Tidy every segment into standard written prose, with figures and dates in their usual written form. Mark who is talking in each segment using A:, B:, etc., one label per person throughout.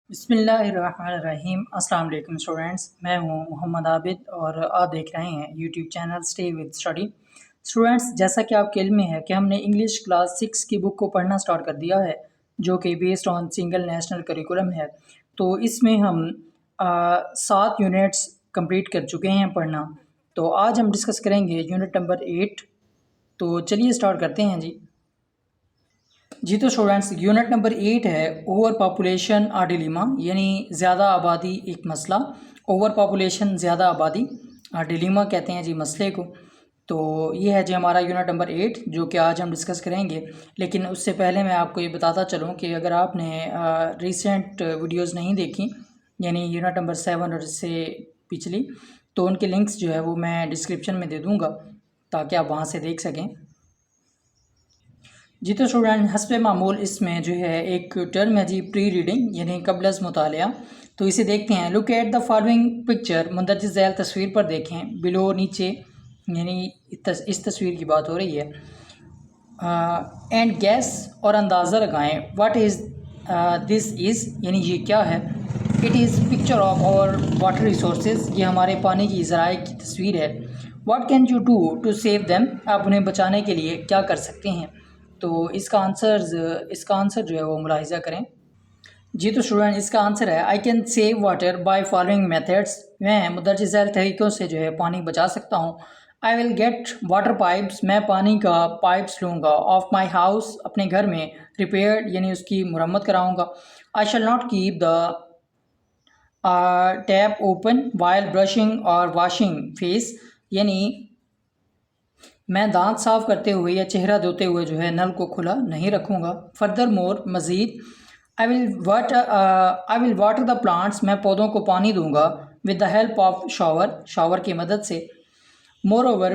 A: بسم اللہ الرحمن الرحیم۔ السلام علیکم اسٹوڈینٹس، میں ہوں محمد عابد اور آپ دیکھ رہے ہیں YouTube channel stay with study. Students, جیسا کہ آپ کے علم میں ہے کہ ہم نے انگلش کلاس 6 کی بک کو پڑھنا سٹارٹ کر دیا ہے، جو کہ based on single national curriculum ہے۔ تو اس میں ہم 7 یونٹس کمپلیٹ کر چکے ہیں پڑھنا۔ تو آج ہم ڈسکس کریں گے یونٹ نمبر 8۔ تو چلیے سٹارٹ کرتے ہیں جی تو اسٹوڈینٹس، یونٹ نمبر 8 ہے اوور پاپولیشن آ ڈیلیما، یعنی زیادہ آبادی ایک مسئلہ۔ اوور پاپولیشن، زیادہ آبادی، ڈیلیما کہتے ہیں جی مسئلے کو۔ تو یہ ہے جی ہمارا یونٹ نمبر 8 جو کہ آج ہم ڈسکس کریں گے۔ لیکن اس سے پہلے میں آپ کو یہ بتاتا چلوں کہ اگر آپ نے ریسنٹ ویڈیوز نہیں دیکھی، یعنی یونٹ نمبر 7 اور اس سے پچھلی، تو ان کے لنکس جو ہے وہ میں ڈسکرپشن میں دے دوں گا تاکہ آپ وہاں سے دیکھ سکیں جی۔ تو اسٹوڈنٹ، حسب معمول اس میں جو ہے ایک ٹرم ہے جی پری ریڈنگ، یعنی قبل از مطالعہ۔ تو اسے دیکھتے ہیں۔ Look at the following picture, مندرجہ ذیل تصویر پر دیکھیں۔ بلو، نیچے، یعنی اس تصویر کی بات ہو رہی ہے۔ اینڈ گیس، اور اندازہ لگائیں۔ واٹ از دس از، یعنی یہ کیا ہے۔ It is picture of our water resources, یہ ہمارے پانی کی ذرائع کی تصویر ہے۔ What can you do to save them, آپ انہیں بچانے کے لیے کیا کر سکتے ہیں۔ تو اس کا آنسر جو ہے وہ ملاحظہ کریں جی۔ تو اسٹوڈنٹ، اس کا آنسر ہے I can save water by following methods, میں مندرجہ ذیل طریقوں سے جو ہے پانی بچا سکتا ہوں۔ آئی ول گیٹ واٹر پائپس، میں پانی کا پائپس لوں گا۔ آف مائی ہاؤس، اپنے گھر میں۔ ریپیئرڈ، یعنی اس کی مرمت کراؤں گا۔ I shall not keep the tap open while brushing اور واشنگ فیس، یعنی میں دانت صاف کرتے ہوئے یا چہرہ دھوتے ہوئے جو ہے نل کو کھلا نہیں رکھوں گا۔ فردر مور، مزید۔ آئی ول واٹر دا پلانٹس، میں پودوں کو پانی دوں گا۔ With the help of shower کی مدد سے۔ مور اوور،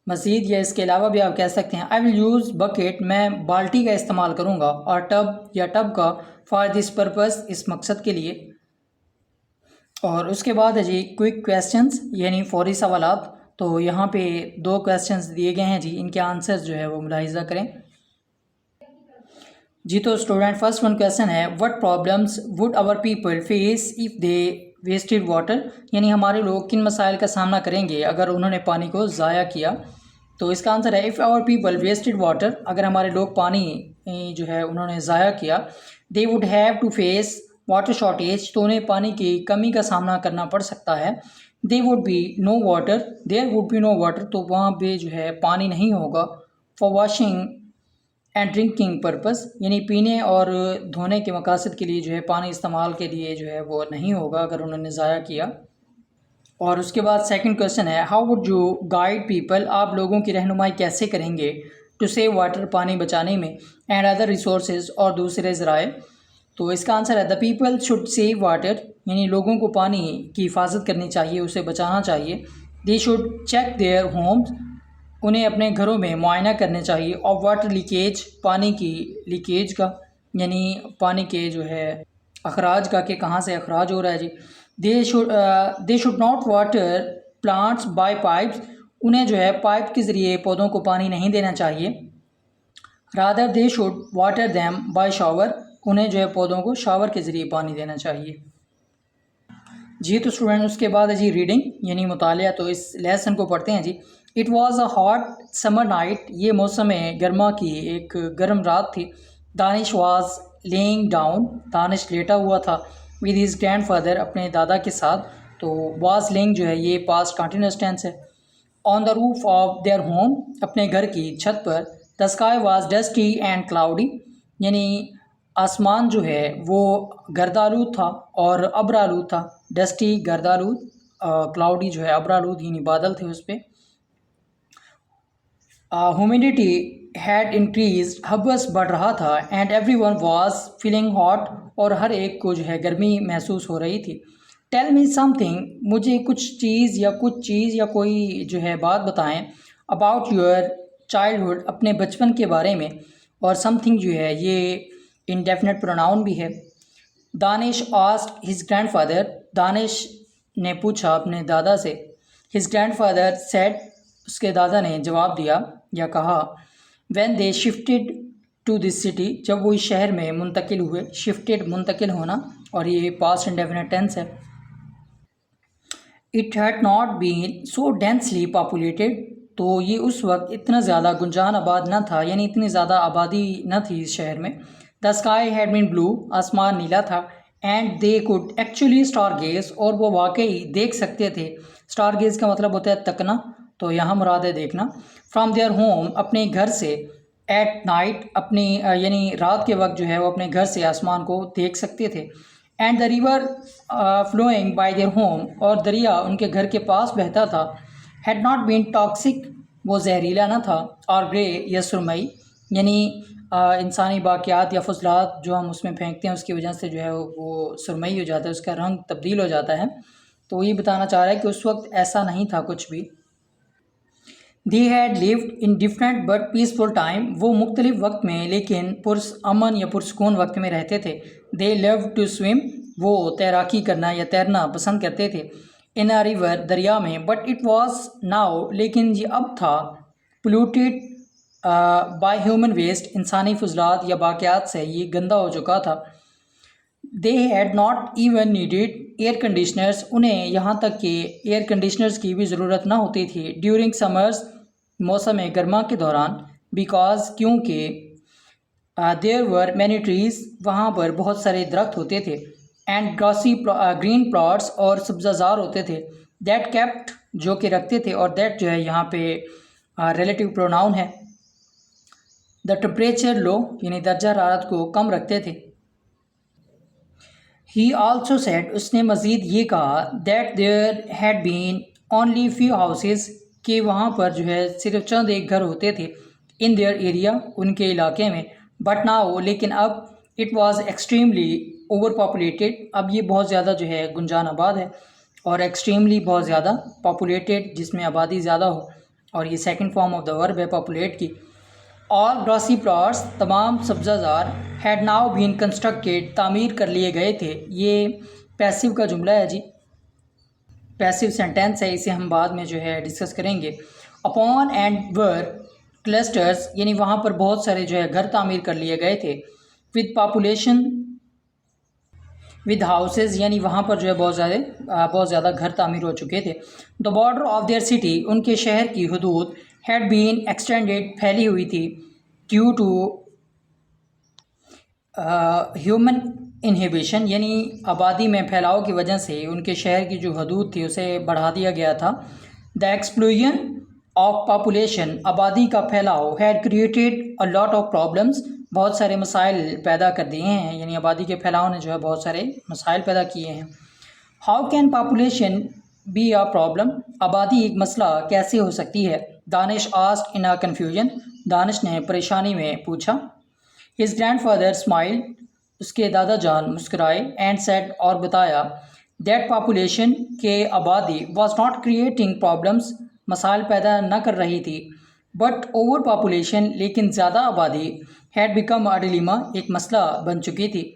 A: مزید یا اس کے علاوہ بھی آپ کہہ سکتے ہیں۔ آئی ول یوز بکیٹ، میں بالٹی کا استعمال کروں گا، اور ٹب کا، فار دس پرپز، اس مقصد کے لیے۔ اور اس کے بعد ہے جی کوئک کویسچنز، یعنی فوری سوالات۔ تو یہاں پہ 2 کویسچنز دیے گئے ہیں جی، ان کے آنسرز جو ہے وہ ملاحظہ کریں جی۔ تو اسٹوڈنٹ، فرسٹ ون کویسچن ہے what problems would our people face if they wasted water, یعنی ہمارے لوگ کن مسائل کا سامنا کریں گے اگر انہوں نے پانی کو ضائع کیا۔ تو اس کا آنسر ہے if our people wasted water, اگر ہمارے لوگ پانی جو ہے انہوں نے ضائع کیا۔ They would have to face water shortage, تو انہیں پانی کی کمی کا سامنا کرنا پڑ سکتا ہے۔ There would be no water, تو وہاں پہ جو ہے پانی نہیں ہوگا۔ For washing and drinking purpose, یعنی پینے اور دھونے کے مقاصد کے لیے جو ہے پانی استعمال کے لیے جو ہے وہ نہیں ہوگا اگر انہوں نے ضائع کیا۔ اور اس کے بعد سیکنڈ کویسچن ہے how would you guide people, آپ لوگوں کی رہنمائی کیسے کریں گے، ٹو سیو واٹر، پانی بچانے میں، اینڈ ادر ریسورسز، اور دوسرے ذرائع۔ تو اس کا آنسر ہے the people should save water, یعنی لوگوں کو پانی کی حفاظت کرنی چاہیے، اسے بچانا چاہیے۔ They should check their homes, انہیں اپنے گھروں میں معائنہ کرنے چاہیے۔ آف واٹر لیکیج، پانی کی لیکیج کا، یعنی پانی کے جو ہے اخراج کا، کہ کہاں سے اخراج ہو رہا ہے جی۔ They should not water plants by pipes, انہیں جو ہے پائپ کے ذریعے پودوں کو پانی نہیں دینا چاہیے۔ Rather they should water them by shower, انہیں جو ہے پودوں کو شاور کے ذریعے پانی دینا چاہیے جی۔ تو اسٹوڈنٹ، اس کے بعد ہے جی ریڈنگ، یعنی مطالعہ۔ تو اس لیسن کو پڑھتے ہیں جی۔ It was a hot summer night, یہ موسم گرما کی ایک گرم رات تھی۔ Danish was lying down, Danish لیٹا ہوا تھا۔ ود ہز گرینڈ فادر، اپنے دادا کے ساتھ۔ تو واز لیئنگ جو ہے یہ پاسٹ کنٹینیوس ٹینس ہے۔ On the roof of their home, اپنے گھر کی چھت پر۔ The sky was dusty and cloudy, یعنی آسمان جو ہے وہ گردآلود تھا اور ابرآلود تھا۔ ڈسٹی، گردآلود، کلاؤڈی جو ہے ابرآلود، یعنی بادل تھے اس پہ۔ ہیومیڈیٹی ہیڈ انکریزڈ، ہبس بڑھ رہا تھا۔ And everyone was feeling hot, اور ہر ایک کو جو ہے گرمی محسوس ہو رہی تھی۔ ٹیل می سم تھنگ، مجھے کچھ چیز یا کوئی جو ہے بات بتائیں۔ اباؤٹ یور چائلڈہڈ، اپنے بچپن کے بارے میں۔ اور سم تھنگ جو ہے یہ انڈیفینٹ پروناؤن بھی ہے۔ Danish asked his grandfather, Danish نے پوچھا اپنے دادا سے۔ ہز گرینڈ فادر سیڈ، اس کے دادا نے جواب دیا یا کہا۔ When they shifted to this city, جب وہ اس شہر میں منتقل ہوئے. شفٹیڈ منتقل ہونا، اور یہ پاسٹ انڈیفینٹ ٹینس ہے. It had not been so densely populated, تو یہ اس وقت اتنا زیادہ گنجان آباد نہ تھا، یعنی اتنی زیادہ آبادی نہ تھی اس شہر میں. دا اسکائی ہیڈ بین بلو، آسمان نیلا تھا. And they could actually stargaze, اور وہ واقعی دیکھ سکتے تھے. اسٹار گیز کا مطلب ہوتا ہے تکنا، تو یہاں مراد ہے دیکھنا. فرام دیئر ہوم، اپنے گھر سے. ایٹ نائٹ، اپنی یعنی رات کے وقت جو ہے وہ اپنے گھر سے آسمان کو دیکھ سکتے تھے. And the river flowing by their home, اور دریا ان کے گھر کے پاس بہتا تھا. ہیڈ ناٹ بین ٹاکسک، وہ زہریلا نہ تھا. اور گرے یا سرمئی، یعنی انسانی باقیات یا فضلات جو ہم اس میں پھینکتے ہیں اس کی وجہ سے جو ہے وہ سرمئی ہو جاتا ہے، اس کا رنگ تبدیل ہو جاتا ہے. تو یہ بتانا چاہ رہا ہے کہ اس وقت ایسا نہیں تھا کچھ بھی. They had lived in different but peaceful time, وہ مختلف وقت میں لیکن امن یا پرسکون وقت میں رہتے تھے. دے لو ٹو سویم، وہ تیراکی کرنا یا تیرنا پسند کرتے تھے. ان اے ریور، دریا میں. بٹ اٹ واز ناؤ، لیکن یہ اب تھا. پولوٹیڈ بائی ہیومن ویسٹ، انسانی فضلات یا باقیات سے یہ گندا ہو چکا تھا. They had not even needed air conditioners, انہیں یہاں تک کہ ایئر کنڈیشنرز کی بھی ضرورت نہ ہوتی تھی. ڈیورنگ سمرز، موسم گرما کے دوران. بیکاز، کیونکہ. دیر ور مینی ٹریز، وہاں پر بہت سارے درخت ہوتے تھے. اینڈ گراسی گرین پلاٹس، اور سبزہ زار ہوتے تھے. دیٹ کیپٹ، جو کہ رکھتے تھے، اور دیٹ جو ہے یہاں پہ ریلیٹیو پروناؤن ہے. دا ٹمپریچر لو، یعنی درجہ حرارت کو کم رکھتے تھے. ہی آلسو سیڈ، اس نے مزید یہ کہا. That there had been only few houses, کہ وہاں پر جو ہے صرف چند ایک گھر ہوتے تھے. ان دیئر ایریا، ان کے علاقے میں. بٹ ناؤ، لیکن اب. It was extremely over populated, اب یہ بہت زیادہ جو ہے گنجان آباد ہے. اور ایکسٹریملی بہت زیادہ پاپولیٹڈ، جس میں آبادی زیادہ ہو. اور یہ سیکنڈ فارم آف دا ورب ہے پاپولیٹ کی. آل گراسی پلاٹس، تمام سبزہ زار. ہیڈ ناؤ بین کنسٹرکٹیڈ، تعمیر کر لیے گئے تھے. یہ پیسیو کا جملہ ہے جی، پیسیو سینٹینس ہے، اسے ہم بعد میں جو ہے ڈسکس کریں گے. اپون اینڈ ور کلسٹرز، یعنی وہاں پر بہت سارے جو ہے گھر تعمیر کر لیے گئے تھے. ود پاپولیشن، ود ہاؤسز، یعنی وہاں پر جو ہے بہت زیادہ گھر تعمیر ہو چکے تھے. The border of their city, ان کے شہر کی حدود. ہیڈ بین ایکسٹینڈیڈ، پھیلی ہوئی تھی. ڈیو ٹو ہیومن انہیبیشن، یعنی آبادی میں پھیلاؤ کی وجہ سے ان کے شہر کی جو حدود تھی اسے بڑھا دیا گیا تھا. دا ایکسپلوژن آف پاپولیشن، آبادی کا پھیلاؤ. Had created a lot of problems, بہت سارے مسائل پیدا کر دیے ہیں، یعنی آبادی کے پھیلاؤ نے جو ہے بہت سارے مسائل پیدا کیے ہیں. How can population be a problem, آبادی ایک مسئلہ کیسے ہو سکتی ہے. Danish asked in a confusion, دانش نے پریشانی میں پوچھا. ہز گرینڈ فادر اسمائلڈ، اس کے دادا جان مسکرائے. اینڈ سیڈ، اور بتایا. دیٹ پاپولیشن، کہ آبادی. واز ناٹ کریٹنگ پرابلمس، مسائل پیدا نہ کر رہی تھی. بٹ اوور پاپولیشن، لیکن زیادہ آبادی. ہیڈ بیکم اے ڈیلیما، ایک مسئلہ بن چکی تھی.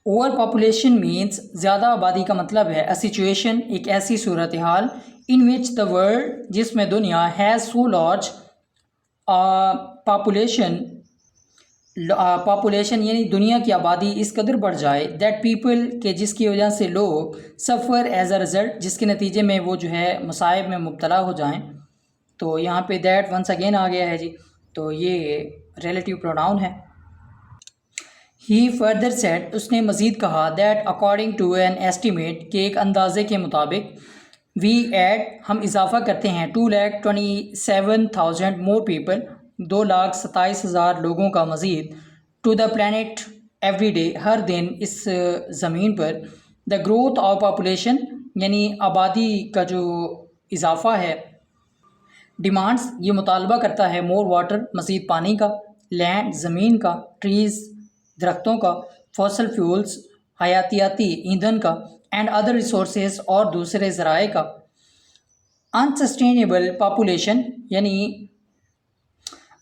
A: اوور پاپولیشن مینس، زیادہ آبادی کا مطلب ہے اے سچویشن، ایک ایسی صورتحال. ان وچ دا ورلڈ، جس میں دنیا. ہیز سو لارج پاپولیشن یعنی دنیا کی آبادی اس قدر بڑھ جائے. دیٹ پیپل، کہ جس کی وجہ سے لوگ. سفر ایز اے رزلٹ، جس کے نتیجے میں وہ جو ہے مصائب میں مبتلا ہو جائیں. تو یہاں پہ دیٹ ونس اگین آ گیا ہے جی، تو یہ ریلیٹیو پروناؤن ہے. ہی فردر سیڈ، اس نے مزید کہا. That according to an estimate, کہ ایک اندازے کے مطابق. وی ایڈ، ہم اضافہ کرتے ہیں. 2,27,000 مور پیپل، 2,27,000 لوگوں کا مزید. To the planet every day, ہر دن اس زمین پر. دا گروتھ آف پاپولیشن، یعنی آبادی کا جو اضافہ ہے. ڈیمانڈس، یہ مطالبہ کرتا ہے. مور واٹر، مزید پانی کا. لینڈ، زمین کا. ٹریز، درختوں کا. فوسل فیولز، حیاتیاتی ایندھن کا. اینڈ ادر ریسورسز، اور دوسرے ذرائع کا. انسسٹینیبل پاپولیشن، یعنی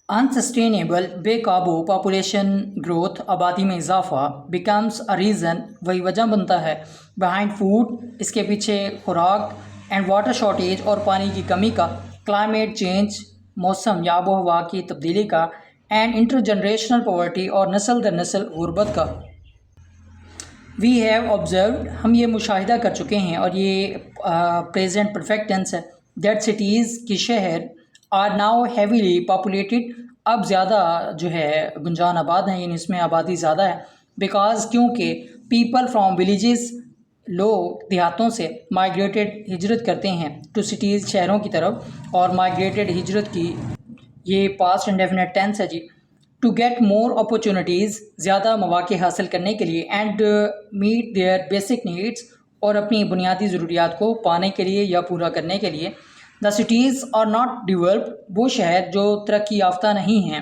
A: انسسٹینیبل، بے قابو. پاپولیشن گروتھ، آبادی میں اضافہ. بیکمس اے ریزن، وہی وجہ بنتا ہے. بہائنڈ فوڈ، اس کے پیچھے خوراک. اینڈ واٹر شارٹیج، اور پانی کی کمی کا. کلائمیٹ چینج، موسم یا آب و ہوا کی تبدیلی کا، اینڈ انٹر جنریشنل پاورٹی اور نسل در نسل غربت کا۔ وی ہیو آبزروڈ، ہم یہ مشاہدہ کر چکے ہیں، اور یہ پریزنٹ پرفیکٹ ٹینس ہے، دیٹ سٹیز کی شہر آر ناؤ ہیویلی پاپولیٹڈ، اب زیادہ جو ہے گنجان آباد ہیں، یعنی اس میں آبادی زیادہ ہے، بیکاز کیونکہ پیپل فرام ولیجز، لوگ دیہاتوں سے، مائیگریٹڈ ہجرت کرتے ہیں، ٹو سٹیز شہروں کی طرف، اور مائیگریٹڈ ہجرت کی یہ پاسٹ انڈیفینٹ ٹینس ہے جی، ٹو گیٹ مور اپرچونیٹیز، زیادہ مواقع حاصل کرنے کے لیے، and meet their basic needs, اور اپنی بنیادی ضروریات کو پانے کے لیے یا پورا کرنے کے لیے۔ The cities are not developed, وہ شہر جو ترقی یافتہ نہیں ہیں،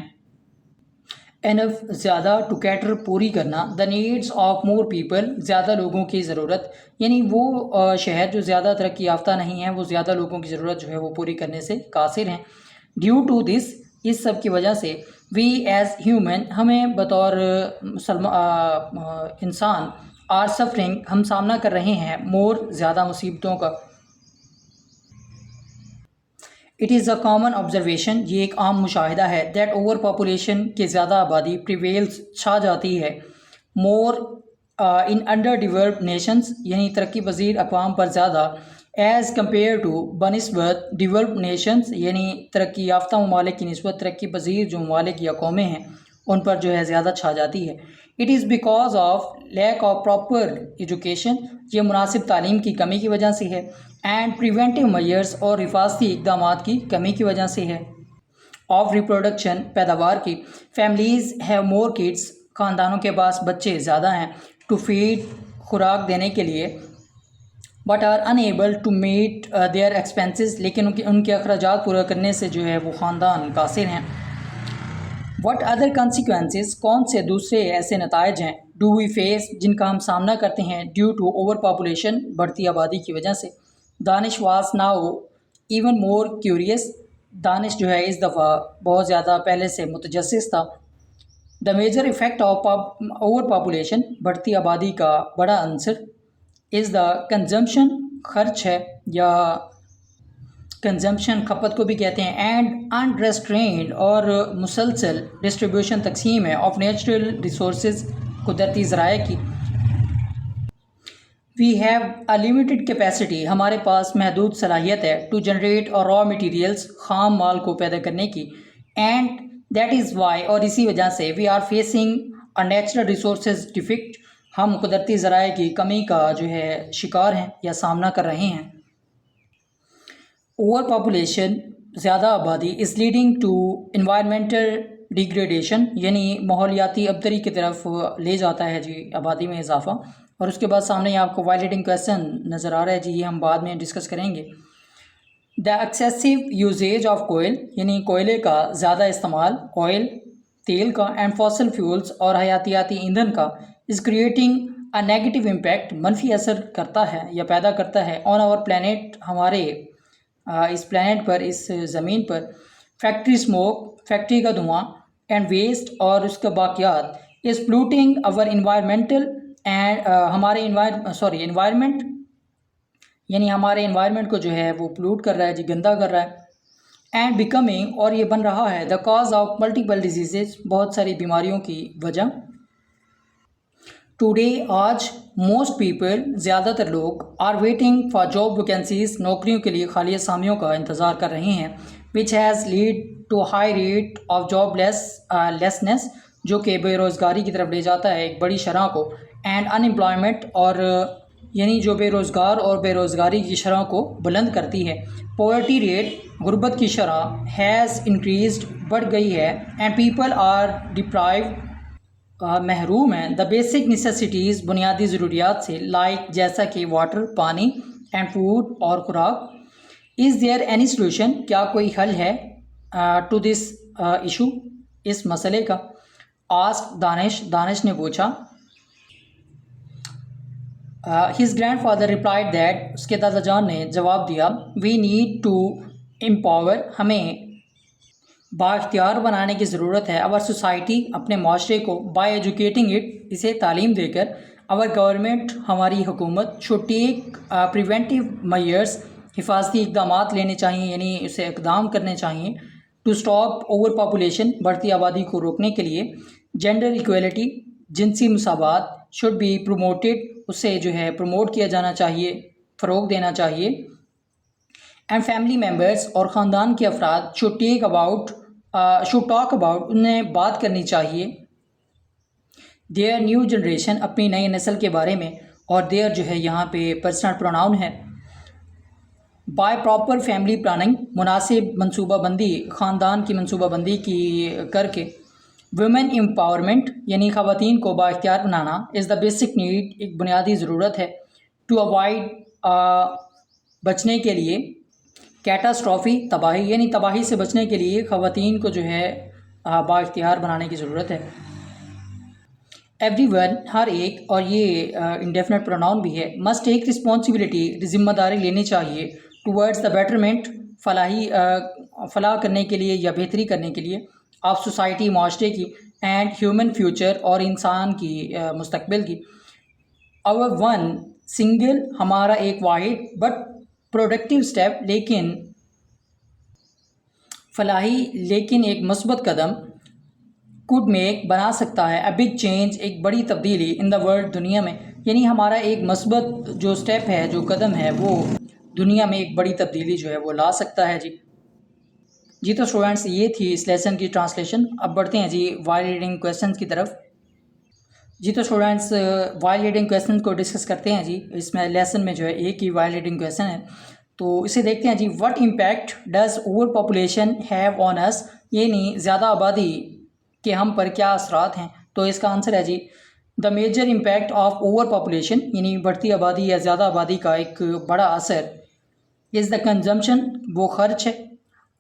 A: انف زیادہ، ٹو کیٹر پوری کرنا، the needs of more people, زیادہ لوگوں کی ضرورت، یعنی وہ شہر جو زیادہ ترقی یافتہ نہیں ہیں وہ زیادہ لوگوں کی ضرورت جو ہے وہ پوری کرنے سے قاصر ہیں۔ ڈیو ٹو دس، اس سب کی وجہ سے، وی ایز ہیومن، ہمیں بطور انسان، آر سفرنگ، ہم سامنا کر رہے ہیں، مور زیادہ مصیبتوں کا۔ It is a common observation, یہ ایک عام مشاہدہ ہے، دیٹ اوور پاپولیشن، کے زیادہ آبادی، پریویلز، چھا جاتی ہے، مور ان انڈر ڈیولپڈ نیشنز، یعنی ترقی پذیر اقوام پر زیادہ، ایز کمپیئر ٹو، بنسبت ڈیولپڈ نیشنز، یعنی ترقی یافتہ ممالک کی نسبت ترقی پذیر جو ممالک یا قومیں ہیں ان پر جو ہے زیادہ چھا جاتی ہے۔ It is because of lack of proper education, یہ مناسب تعلیم کی کمی کی وجہ سے ہے، اینڈ پریونٹیو میئرس، اور حفاظتی اقدامات کی کمی کی وجہ سے ہے، آف ریپروڈکشن، پیداوار کی، فیملیز ہیو مور کڈس، خاندانوں کے پاس بچے زیادہ ہیں، ٹو فیڈ، خوراک دینے کے لیے، but are unable to meet their expenses, لیکن ان کے اخراجات پورا کرنے سے جو ہے وہ خاندان قاصر ہیں۔ وٹ ادر کانسیکوینسز، کون سے دوسرے ایسے نتائج ہیں، ڈو وی فیس، جن کا ہم سامنا کرتے ہیں، ڈیو ٹو اوور پاپولیشن، بڑھتی آبادی کی وجہ سے۔ Danish was now even more curious, Danish جو ہے اس دفعہ بہت زیادہ پہلے سے متجسس تھا۔ The major effect of overpopulation, بڑھتی آبادی کا بڑا عنصر، از دا کنزمپشن، خرچ ہے، یا کنزمپشن کھپت کو بھی کہتے ہیں، اینڈ انریسٹرینڈ، اور مسلسل ڈسٹریبیوشن، تقسیم ہے، آف نیچرل ریسورسز، قدرتی ذرائع کی۔ We have a limited capacity, ہمارے پاس محدود صلاحیت ہے، ٹو جنریٹ اور را مٹیریلس، خام مال کو پیدا کرنے کی، اینڈ دیٹ از وائی، اور اسی وجہ سے، we are facing a natural resources defect, ہم قدرتی ذرائع کی کمی کا جو ہے شکار ہیں یا سامنا کر رہے ہیں۔ اوور پاپولیشن، زیادہ آبادی، is leading to environmental degradation, یعنی ماحولیاتی ابتری کی طرف لے جاتا ہے جی آبادی میں اضافہ۔ اور اس کے بعد سامنے آپ کو وائلیٹنگ کویسچن نظر آ رہا ہے جی، یہ ہم بعد میں ڈسکس کریں گے۔ دا ایکسیسو یوزیج آف کوئل، یعنی کوئلے کا زیادہ استعمال، آئل، تیل کا، اینڈ فاسل فیولز، اور حیاتیاتی ایندھن کا، is creating a negative impact, منفی اثر کرتا ہے یا پیدا کرتا ہے، آن آور پلانٹ، ہمارے اس پلانٹ پر، اس زمین پر، فیکٹری اسموک، فیکٹری کا دھواں، اینڈ ویسٹ، اور اس کے باقیات، از پلوٹنگ اور انوائرمنٹل اینڈ ہمارے انوائرمنٹ، یعنی ہمارے انوائرمنٹ کو جو ہے وہ پلوٹ کر رہا ہے جی، گندا کر رہا ہے، اینڈ بیکمنگ، اور یہ بن رہا ہے، the cause of multiple diseases, بہت ساری بیماریوں کی وجہ۔ ٹوڈے، آج، موسٹ پیپل، زیادہ تر لوگ، are waiting for job vacancies, نوکریوں کے لیے خالی اسامیوں کا انتظار کر رہے ہیں، which has led to high rate of joblessness, جو کہ بے روزگاری کی طرف لے جاتا ہے ایک بڑی شرح کو، اینڈ ان امپلائمنٹ، اور یعنی جو بے روزگار اور بے روزگاری کی شرح کو بلند کرتی ہے۔ پاورٹی ریٹ، غربت کی شرح، ہیز انکریزڈ، بڑھ گئی ہے، اینڈ پیپل آر ڈپرائیوڈ، محروم ہیں، دا بیسک نیسیسٹیز، بنیادی ضروریات سے، لائک، جیسا کہ واٹر، پانی، اینڈ فوڈ، اور خوراک۔ از دیئر اینی سلوشن، کیا کوئی حل ہے، ٹو دس ایشو، اس مسئلے کا؟ آسک دانش نے پوچھا۔ His grandfather replied that, اس کے دادا جان نے جواب دیا، وی نیڈ ٹو امپاور، ہمیں بااختیار بنانے کی ضرورت ہے، اور سوسائٹی، اپنے معاشرے کو، بائی ایجوکیٹنگ اٹ، اسے تعلیم دے کر، اور گورنمنٹ، ہماری حکومت، شوڈ ٹیک پریونٹیو میئرس، حفاظتی اقدامات لینے چاہئیں، یعنی اسے اقدام کرنے چاہئیں، ٹو اسٹاپ اوور پاپولیشن، بڑھتی آبادی کو روکنے کے لیے. جینڈر ایکویلٹی، جنسی مساوات شوڈ بی پروموٹیڈ، اسے جو ہے پروموٹ کیا جانا چاہیے، فروغ دینا چاہیے. اینڈ فیملی ممبرس، اور خاندان کے افراد شوڈ ٹاک اباؤٹ، انہیں بات کرنی چاہیے. دیئر نیو جنریشن، اپنی نئی نسل کے بارے میں. اور دیئر جو ہے یہاں پہ پرسنل پروناؤن ہے. بائی پراپر فیملی پلاننگ، مناسب منصوبہ بندی، خاندان کی منصوبہ بندی کی کر کے. ویمن امپاورمنٹ، یعنی خواتین کو بااختیار بنانا، از دا بیسک نیڈ، ایک بنیادی ضرورت ہے. ٹو اوائڈ، بچنے کے لیے. کیٹاسٹرافی، تباہی، یعنی تباہی سے بچنے کے لیے خواتین کو جو ہے بااختیار بنانے کی ضرورت ہے. ایوری ون، ہر ایک، اور یہ انڈیفینٹ پروناؤن بھی ہے. مسٹ ٹیک رسپانسبلٹی، ذمہ داری لینی چاہیے. ٹورڈز دا بیٹرمنٹ، فلاح کرنے کے لیے یا بہتری کرنے کے لیے. آف سوسائٹی، معاشرے کی. اینڈ ہیومن فیوچر، اور انسان کی مستقبل کی. اور ون سنگل، ہمارا ایک واحد، بٹ پروڈکٹیو اسٹیپ، لیکن فلاحی لیکن ایک مثبت قدم. کوڈ میک، بنا سکتا ہے. اے بگ چینج، ایک بڑی تبدیلی. ان دا ورلڈ، دنیا میں. یعنی ہمارا ایک مثبت جو اسٹیپ ہے، جو قدم ہے، وہ دنیا میں ایک بڑی تبدیلی جو ہے وہ لا سکتا ہے. جی تو اسٹوڈنٹس، یہ تھی اس لیسن کی ٹرانسلیشن. اب بڑھتے ہیں جی وائل ریڈنگ کویسچنس کی طرف. جی تو اسٹوڈنٹس، وائل ریڈنگ کویسچن کو ڈسکس کرتے ہیں جی. اس میں لیسن میں جو ہے ایک ہی وائل ریڈنگ کویسچن ہے، تو اسے دیکھتے ہیں جی. What impact does overpopulation have on اس، یعنی زیادہ آبادی کے ہم پر کیا اثرات ہیں. تو اس کا آنسر ہے جی the major impact of overpopulation, یعنی بڑھتی آبادی یا زیادہ آبادی کا ایک بڑا اثر از دا کنزمپشن، وہ خرچ ہے.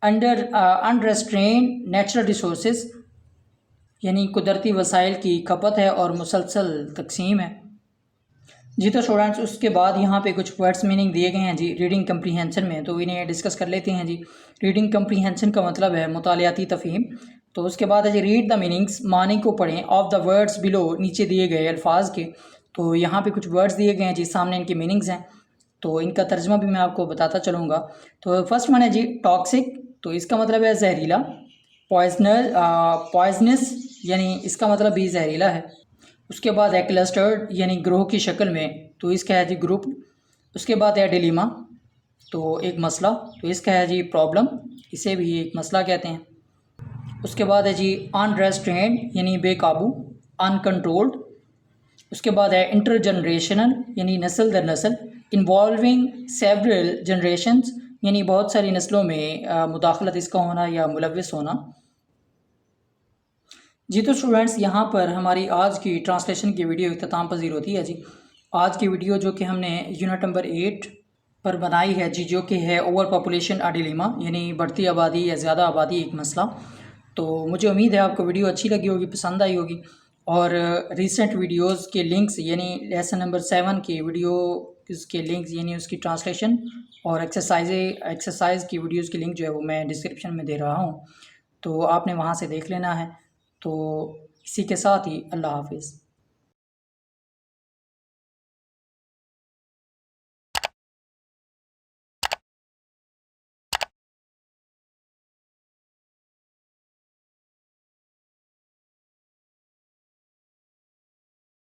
A: انڈر انریسٹرینڈ نیچرل ریسورسز، یعنی قدرتی وسائل کی کھپت ہے اور مسلسل تقسیم ہے. جی تو اسٹوڈنٹس، اس کے بعد یہاں پہ کچھ ورڈس میننگ دیے گئے ہیں جی ریڈنگ کمپریہنشن میں، تو انہیں ڈسکس کر لیتے ہیں جی. ریڈنگ کمپریہنشن کا مطلب ہے مطالعاتی تفہیم. تو اس کے بعد ہے جی ریڈ دا میننگس، معنی کو پڑھیں. آف دا ورڈس بلو، نیچے دیے گئے الفاظ کے. تو یہاں پہ کچھ ورڈس دیے گئے ہیں جی، سامنے ان کے میننگز ہیں، تو ان کا ترجمہ بھی میں آپ کو بتاتا چلوں گا. تو فرسٹ ون ہے جی ٹاکسک، تو اس کا مطلب ہے زہریلا. پوائزنس، یعنی اس کا مطلب بھی زہریلا ہے. اس کے بعد ہے کلسٹرڈ، یعنی گروہ کی شکل میں، تو اس کا ہے جی گروپ. اس کے بعد ہے ڈیلیما، تو ایک مسئلہ، تو اس کا ہے جی پرابلم، اسے بھی ایک مسئلہ کہتے ہیں. اس کے بعد ہے جی انریسٹرینڈ، یعنی بے قابو، انکنٹرولڈ. اس کے بعد ہے انٹر جنریشنل، یعنی نسل در نسل. انوالونگ سیورل جنریشنز، یعنی بہت ساری نسلوں میں مداخلت اس کا ہونا یا ملوث ہونا. جی تو اسٹوڈنٹس، یہاں پر ہماری آج کی ٹرانسلیشن کی ویڈیو اختتام پذیر ہوتی ہے جی. آج کی ویڈیو جو کہ ہم نے یونٹ نمبر 8 پر بنائی ہے جی، جو کہ ہے اوور پاپولیشن ا ڈیلیما، یعنی بڑھتی آبادی یا زیادہ آبادی ایک مسئلہ. تو مجھے امید ہے آپ کو ویڈیو اچھی لگی ہوگی، پسند آئی ہوگی. اور ریسنٹ ویڈیوز کے لنکس، یعنی لیسن نمبر 7 کی ویڈیو اس کے لنکس، یعنی اس کی ٹرانسلیشن اور ایکسرسائز کی ویڈیوز کی لنک جو ہے وہ میں ڈسکرپشن میں دے رہا ہوں، تو آپ نے وہاں سے دیکھ لینا ہے. تو اسی کے ساتھ ہی اللہ حافظ.